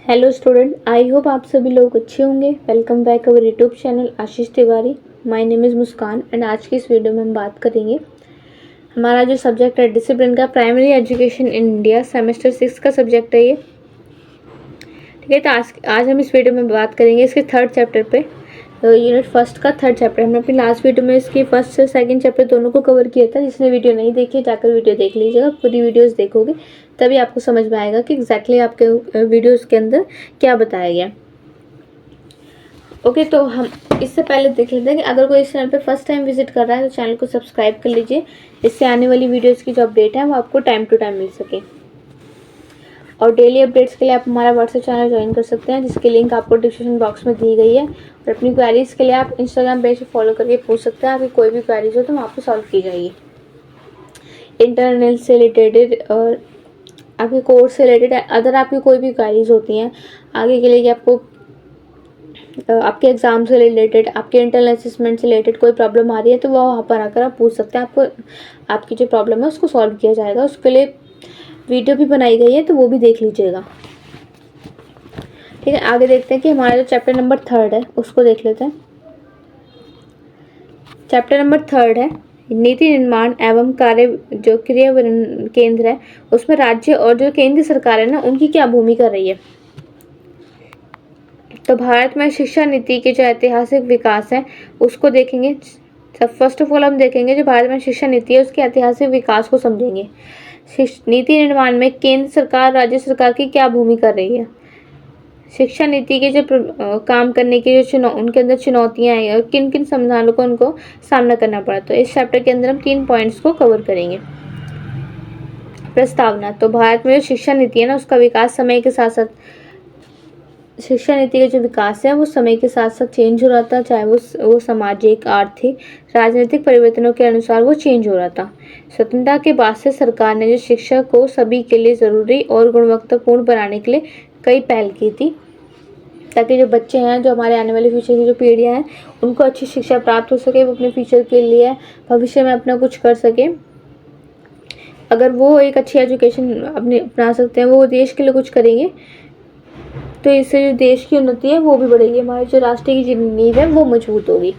Hello student, I hope आप सभी लोग अच्छे होंगे। Welcome back our YouTube channel Ashish Tiwari. My name is Muskan and आज की इस वीडियो में हम बात करेंगे हमारा जो सब्जेक्ट है डिसिप्लिन का, primary education in India, semester 6 का सब्जेक्ट है ये। ठीक है, तो आज हम इस वीडियो में बात करेंगे इसके थर्ड चैप्टर पे, यूनिट फर्स्ट का थर्ड चैप्टर। हमने अपनी लास्ट वीडियो में इसकी फर्स्ट से सेकंड चैप्टर दोनों को कवर किया था। जिसने वीडियो नहीं देखी जाकर वीडियो देख लीजिएगा, पूरी वीडियोस देखोगे तभी आपको समझ में आएगा कि एग्जैक्टली आपके वीडियोस के अंदर क्या बताया गया। ओके, तो हम इससे पहले देख लेते हैं कि अगर कोई इस चैनल पे फर्स्ट टाइम विजिट कर रहा है तो चैनल को सब्सक्राइब कर लीजिए। इससे आने वाली वीडियोज़ की जो अपडेट है वो आपको टाइम टू टाइम मिल सके। और डेली अपडेट्स के लिए आप हमारा व्हाट्सएप चैनल ज्वाइन कर सकते हैं, जिसकी लिंक आपको डिस्क्रिप्शन बॉक्स में दी गई है। और अपनी क्वेरीज़ के लिए आप इंस्टाग्राम पेज पे फॉलो करके पूछ सकते हैं। आपकी कोई भी क्वेरीज हो तो वहाँ पे सॉल्व की जाएगी। इंटरनल से रिलेटेड और आपके कोर्स से रिलेटेड, अदर आपकी कोई भी क्वेरीज होती हैं आगे के लिए कि आपको आपके एग्ज़ाम से रिलेटेड, आपके इंटरनल असेसमेंट से रिलेटेड कोई प्रॉब्लम आ रही है तो वो वहाँ पर आकर आप पूछ सकते हैं। आपको आपकी जो प्रॉब्लम है उसको सॉल्व किया जाएगा। उसके लिए वीडियो भी बनाई गई है तो वो भी देख लीजिएगा। ठीक है, आगे देखते हैं कि हमारा जो चैप्टर नंबर थर्ड है उसको देख लेते हैं। चैप्टर नंबर थर्ड है नीति निर्माण एवं कार्य, जो क्रियान्वयन केंद्र है उसमें राज्य और जो केंद्र सरकार है ना, उनकी क्या भूमिका रही है। तो भारत में शिक्षा नीति के जो ऐतिहासिक विकास है उसको देखेंगे। फर्स्ट ऑफ ऑल हम देखेंगे जो भारत में शिक्षा नीति है उसके ऐतिहासिक विकास को समझेंगे। नीति निर्माण में केंद्र सरकार, राज्य सरकार की क्या भूमिका रही है। शिक्षा नीति के जो काम करने की जो उनके अंदर चुनौतियां आई और किन किन संस्थानों को उनको सामना करना पड़ा। तो इस चैप्टर के अंदर हम 3 पॉइंट्स को कवर करेंगे। प्रस्तावना, तो भारत में जो शिक्षा नीति है ना उसका विकास समय के साथ साथ, शिक्षा नीति का जो विकास है वो समय के साथ साथ चेंज हो रहा था, चाहे वो सामाजिक, आर्थिक, राजनीतिक परिवर्तनों के अनुसार वो चेंज हो रहा था। स्वतंत्रता के बाद से सरकार ने जो शिक्षा को सभी के लिए ज़रूरी और गुणवत्तापूर्ण बनाने के लिए कई पहल की थी, ताकि जो बच्चे हैं, जो हमारे आने वाले फ्यूचर की जो पीढ़ियाँ हैं, उनको अच्छी शिक्षा प्राप्त हो सके, वो अपने फ्यूचर के लिए भविष्य में अपना कुछ कर सके। अगर वो एक अच्छी एजुकेशन अपने अपना सकते हैं, वो देश के लिए कुछ करेंगे तो इससे जो देश की उन्नति है वो भी बढ़ेगी, हमारे जो राष्ट्र की जो नींव है वो मजबूत होगी।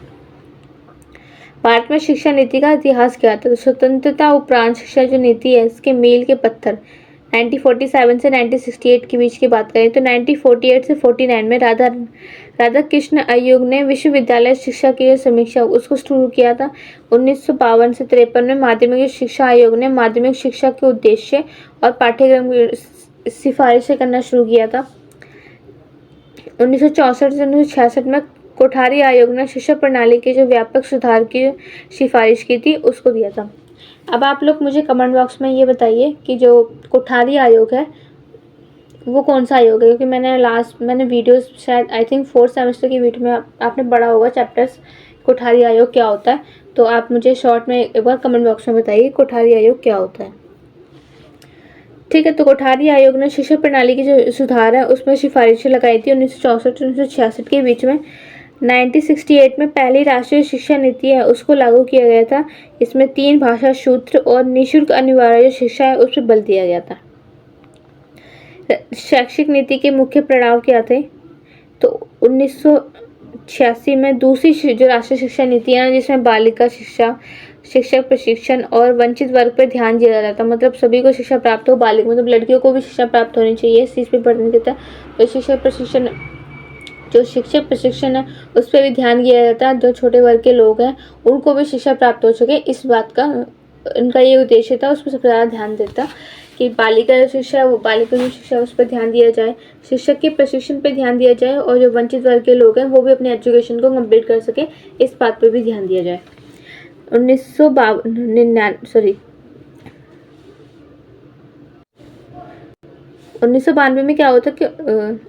भारत में शिक्षा नीति का इतिहास क्या था। तो स्वतंत्रता उपरांत शिक्षा जो नीति है इसके मील के पत्थर 1947 से 1968 के बीच की बात करें तो 1948 से 49 में राधा कृष्ण आयोग ने विश्वविद्यालय शिक्षा की समीक्षा उसको शुरू किया था। 1952 से 53 में माध्यमिक शिक्षा आयोग ने माध्यमिक शिक्षा के उद्देश्य और पाठ्यक्रम की सिफारिशें करना शुरू किया था। 1964 से 1966 में कोठारी आयोग ने शिक्षा प्रणाली के जो व्यापक सुधार की सिफारिश की थी उसको दिया था। अब आप लोग मुझे कमेंट बॉक्स में ये बताइए कि जो कोठारी आयोग है वो कौन सा आयोग है, क्योंकि मैंने वीडियोस शायद आई थिंक 4th सेमेस्टर की वीडियो में आपने पढ़ा होगा चैप्टर्स कोठारी आयोग क्या होता है। तो आप मुझे शॉर्ट में एक बार कमेंट बॉक्स में बताइए कोठारी आयोग क्या होता है। ठीक है, तो कोठारी आयोग ने शिक्षा प्रणाली की जो सुधार है उसमें सिफारिशें लगाई थी 1964 से 1966 के बीच में। 1968 में पहली राष्ट्रीय शिक्षा नीति है उसको लागू किया गया था। इसमें 3 भाषा सूत्र और निःशुल्क अनिवार्य जो शिक्षा है उस पर बल दिया गया था। शैक्षिक नीति के मुख्य प्रभाव क्या थे। तो 1986 में दूसरी जो राष्ट्रीय शिक्षा नीति है जिसमें बालिका शिक्षा, शिक्षक प्रशिक्षण और वंचित वर्ग पर ध्यान दिया जाता है। मतलब सभी को शिक्षा प्राप्त हो, बालिका मतलब लड़कियों को भी शिक्षा प्राप्त होनी चाहिए, इस चीज़ पर पढ़ने देता है। तो शिक्षक प्रशिक्षण है उस पर भी ध्यान दिया जाता है। जो छोटे वर्ग के लोग हैं उनको भी शिक्षा प्राप्त हो सके, इस बात का इनका ये उद्देश्य था। उस पर सबसे ज़्यादा ध्यान देता कि बालिका जो शिक्षा है वो बालिका की शिक्षा उस पर ध्यान दिया जाए, शिक्षक के प्रशिक्षण पर ध्यान दिया जाए और जो वंचित वर्ग के लोग हैं वो भी अपने एजुकेशन को कंप्लीट कर सके, इस बात पर भी ध्यान दिया जाए। 1992 में क्या होता कि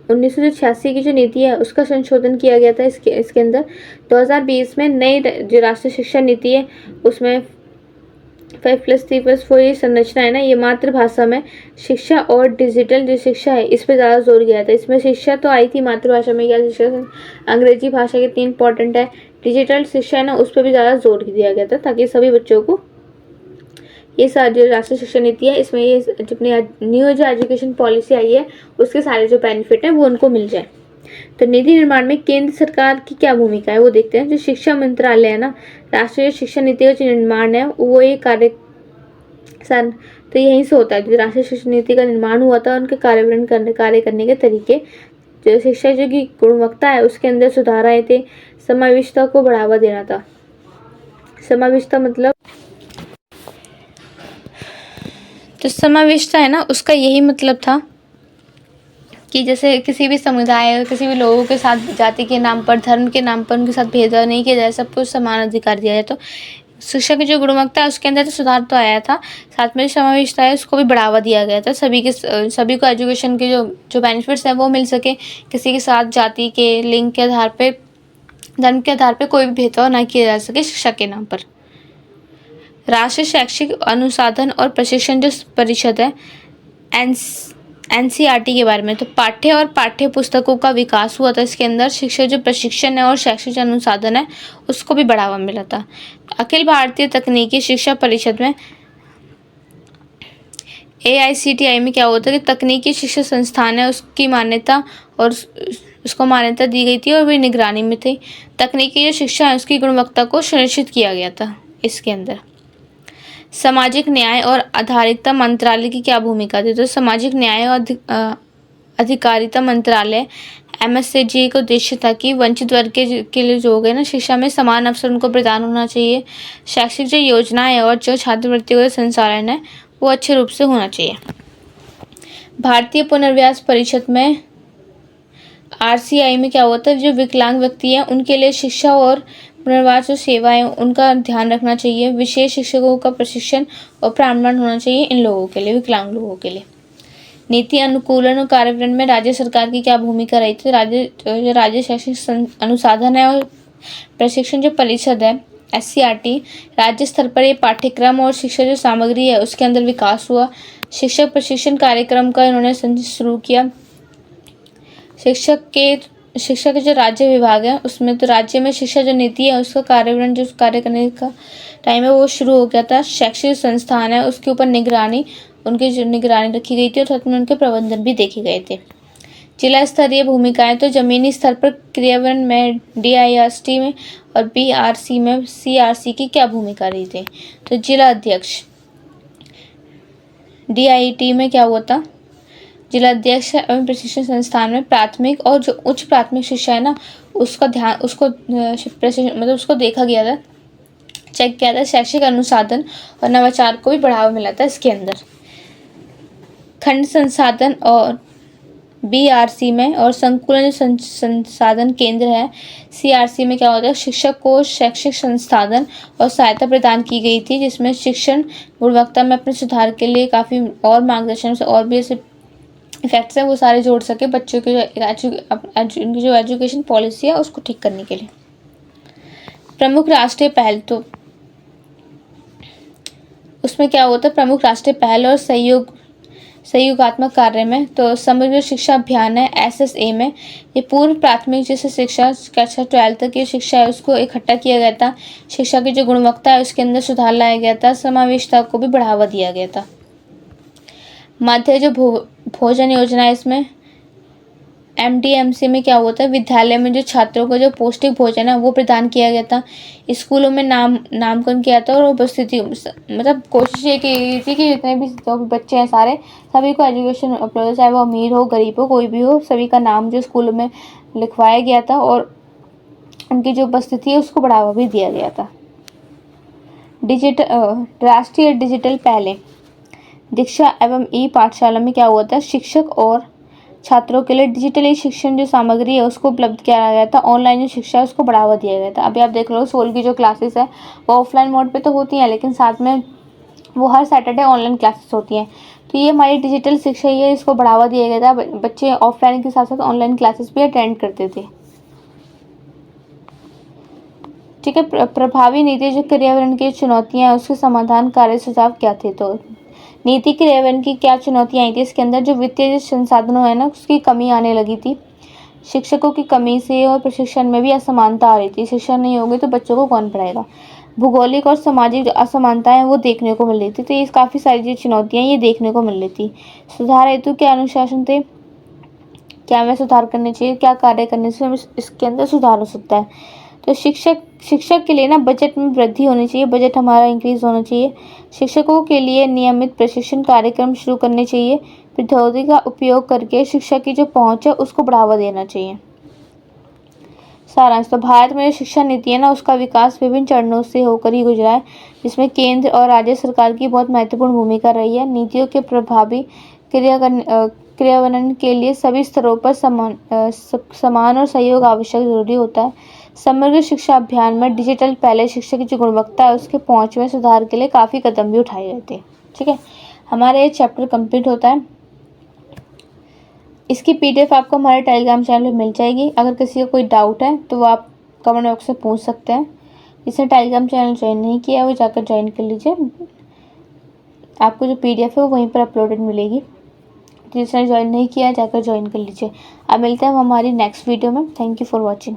1986 की जो नीति है उसका संशोधन किया गया था। इसके अंदर 2020 में नई जो राष्ट्रीय शिक्षा नीति है उसमें 5+3+4 ये संरचना है ना, ये मातृभाषा में शिक्षा और डिजिटल जो शिक्षा है इस पर ज़्यादा जोर दिया था। इसमें शिक्षा तो आई थी मातृभाषा में, या शिक्षा अंग्रेजी भाषा के 3 इंपॉर्टेंट है। डिजिटल शिक्षा है ना उस पर भी ज़्यादा जोर दिया गया था ताकि सभी बच्चों को ये जो राष्ट्रीय शिक्षा नीति है इसमें ये अपनी न्यू जो एजुकेशन पॉलिसी आई है उसके सारे जो बेनिफिट हैं वो उनको मिल जाए। तो नीति निर्माण में केंद्र सरकार की क्या भूमिका है वो देखते हैं। जो शिक्षा मंत्रालय है ना, राष्ट्रीय शिक्षा नीति का जो निर्माण है वो ये तो यहीं से होता है। जो राष्ट्रीय शिक्षा नीति का निर्माण हुआ था उनके कार्य करने के तरीके, जो शिक्षा जो की गुणवत्ता है उसके अंदर सुधार आए थे, समावेशिता को बढ़ावा देना था। समावेशिता मतलब जो समावेशिता है ना उसका यही मतलब था कि जैसे किसी भी समुदाय, किसी भी लोगों के साथ जाति के नाम पर, धर्म के नाम पर उनके साथ भेदभाव नहीं किया जाए, सबको समान अधिकार दिया जाए। तो शिक्षा की जो गुणवत्ता है उसके अंदर तो सुधार तो आया था, साथ में जो समावेशिता है उसको भी बढ़ावा दिया गया था। सभी को एजुकेशन के जो बेनिफिट्स हैं वो मिल सके, किसी के साथ जाति के, लिंग के आधार पे, धर्म के आधार पे कोई भी भेदभाव ना किया जा सके शिक्षा के नाम पर। राष्ट्रीय शैक्षिक अनुसंधान और प्रशिक्षण जो परिषद है NCERT के बारे में, तो पाठ्य और पाठ्य पुस्तकों का विकास हुआ था इसके अंदर। शिक्षा जो प्रशिक्षण है और शैक्षिक अनुसंधान है उसको भी बढ़ावा मिला था। अखिल भारतीय तकनीकी शिक्षा परिषद में AICTI में क्या होता है कि तकनीकी शिक्षा संस्थान है उसकी मान्यता और उसको मान्यता दी गई थी और वे निगरानी में थे। तकनीकी जो शिक्षा है उसकी गुणवत्ता को सुनिश्चित किया गया था इसके अंदर। सामाजिक न्याय और आधारिता मंत्रालय की क्या भूमिका थी? तो सामाजिक न्याय और अधिकारिता मंत्रालय MSAGA का उद्देश्य था कि वंचित वर्ग के लिए जो हो गए ना शिक्षा में समान अवसर उनको प्रदान होना चाहिए। शैक्षिक जो योजनाएं और जो छात्रवृत्तियों का संचालन है वो अच्छे रूप से होना चाहिए। भारतीय पुनर्विकास परिषद में RCI में क्या होता है, जो विकलांग व्यक्ति हैं उनके लिए शिक्षा और पुनर्वास जो सेवाएं उनका ध्यान रखना चाहिए। विशेष शिक्षकों का प्रशिक्षण और प्रावधान होना चाहिए इन लोगों के लिए, विकलांग लोगों के लिए। नीति अनुकूलन और कार्यान्वयन में राज्य सरकार की क्या भूमिका रही थी? राज्य शैक्षिक अनुसंधान है और प्रशिक्षण जो परिषद है SCERT, राज्य स्तर पर ये पाठ्यक्रम और शिक्षा जो सामग्री है उसके अंदर विकास हुआ। शिक्षक प्रशिक्षण कार्यक्रम का इन्होंने शुरू किया। शिक्षा के जो राज्य विभाग है उसमें तो राज्य में शिक्षा जो नीति है उसका कार्यान्वयन जो कार्य करने का टाइम है वो शुरू हो गया था। शैक्षिक संस्थान है उसके ऊपर उनकी जो निगरानी रखी गई थी और साथ में उनके प्रबंधन भी देखे गए थे। जिला स्तरीय भूमिकाएं, तो जमीनी स्तर पर क्रियान्वयन में DIST में और BRC में CRC की क्या भूमिका रही थी? तो जिला अध्यक्ष DIT में क्या हुआ था? जिला अध्यक्ष एवं प्रशिक्षण संस्थान में प्राथमिक और जो उच्च प्राथमिक शिक्षा है ना उसका ध्यान उसको देखा गया था, चेक किया था। शैक्षिक अनुसंधान और नवाचार को भी बढ़ावा मिला था इसके अंदर। खंड संसाधन और BRC में और संकुलन संसाधन केंद्र है CRC में क्या होता है, शिक्षक को शैक्षिक संसाधन और सहायता प्रदान की गई थी जिसमें शिक्षण गुणवत्ता में अपने सुधार के लिए काफ़ी और मार्गदर्शन से और भी ऐसे इफेक्ट्स हैं वो सारे जोड़ सके बच्चों के उनकी जो एजुकेशन पॉलिसी है उसको ठीक करने के लिए। प्रमुख राष्ट्रीय पहल, तो उसमें क्या होता है, प्रमुख राष्ट्रीय पहल और सहयोगात्मक कार्य में, तो समग्र शिक्षा अभियान है SSA में ये पूर्व प्राथमिक जैसे शिक्षा कक्षा 12 तक की शिक्षा है उसको इकट्ठा किया गया था। शिक्षा की जो गुणवत्ता है उसके अंदर सुधार लाया गया था। समावेशिता को भी बढ़ावा दिया गया था। मध्य जो भोजन योजना है इसमें MDMC में क्या होता है, विद्यालय में जो छात्रों को जो पौष्टिक भोजन है वो प्रदान किया गया था। स्कूलों में नामकरण किया था और उपस्थिति मतलब कोशिश ये की गई थी कि जितने भी जो बच्चे हैं सारे सभी को एजुकेशन उपलब्ध, चाहे वो अमीर हो गरीब हो कोई भी हो, सभी का नाम जो स्कूलों में लिखवाया गया था और उनकी जो उपस्थिति है उसको बढ़ावा भी दिया गया था। राष्ट्रीय डिजिटल पहलें, दीक्षा एवं पाठशाला में क्या हुआ था, शिक्षक और छात्रों के लिए डिजिटली शिक्षण जो सामग्री है उसको उपलब्ध किया गया था। ऑनलाइन जो शिक्षा है उसको बढ़ावा दिया गया था। अभी आप देख लो 16 की जो क्लासेस है वो ऑफलाइन मोड पे तो होती हैं लेकिन साथ में वो हर सैटरडे ऑनलाइन क्लासेस होती हैं। तो ये हमारी डिजिटल शिक्षा ही है, इसको बढ़ावा दिया गया था। बच्चे ऑफलाइन के साथ साथ ऑनलाइन क्लासेस भी अटेंड करते थे। ठीक है। प्रभावी नीति जो पर्यावरण की चुनौतियाँ हैं उसके समाधान कार्य सुझाव क्या थे? तो नीति क्रियान्वयन की क्या चुनौतियाँ आई थी इसके अंदर, जो वित्तीय संसाधनों है ना उसकी कमी आने लगी थी। शिक्षकों की कमी से और प्रशिक्षण में भी असमानता आ रही थी। शिक्षा नहीं होगी तो बच्चों को कौन पढ़ाएगा। भूगोलिक और सामाजिक जो असमानताएं वो देखने को मिल रही थी। तो ये काफ़ी सारी जो चुनौतियां ये देखने को मिल रही थी। सुधार हेतु क्या अनुशासन थे, क्या हमें सुधार करने चाहिए, क्या कार्य करने से हमें इसके अंदर सुधार हो सकता है। तो शिक्षक के लिए ना बजट में वृद्धि होनी चाहिए, बजट हमारा इंक्रीज होना चाहिए। शिक्षकों के लिए नियमित प्रशिक्षण कार्यक्रम शुरू करने चाहिए। प्रौद्योगिकी का उपयोग करके शिक्षा की जो पहुंच है उसको बढ़ावा देना चाहिए। सारांश, तो भारत में जो शिक्षा नीति है ना उसका विकास विभिन्न चरणों से होकर ही गुजरा है, जिसमें केंद्र और राज्य सरकार की बहुत महत्वपूर्ण भूमिका रही है। नीतियों के प्रभावी क्रियान्वयन के लिए सभी स्तरों पर समान और सहयोग आवश्यक जरूरी होता है। समग्र शिक्षा अभियान में डिजिटल पहले शिक्षा की जो गुणवत्ता है उसके पहुंच में सुधार के लिए काफ़ी कदम भी उठाए गए थे। ठीक है, हमारा ये चैप्टर कंप्लीट होता है। इसकी PDF आपको हमारे टेलीग्राम चैनल में मिल जाएगी। अगर किसी का कोई डाउट है तो वो आप कमेंट बॉक्स में पूछ सकते हैं। जिसने टेलीग्राम चैनल ज्वाइन नहीं किया है वो जाकर ज्वाइन कर लीजिए। आपको जो PDF है वो वहीं पर अपलोडेड मिलेगी। जिसने ज्वाइन नहीं किया है जाकर ज्वाइन कर लीजिए। अब मिलते हैं हम हमारी नेक्स्ट वीडियो में। Thank you for watching.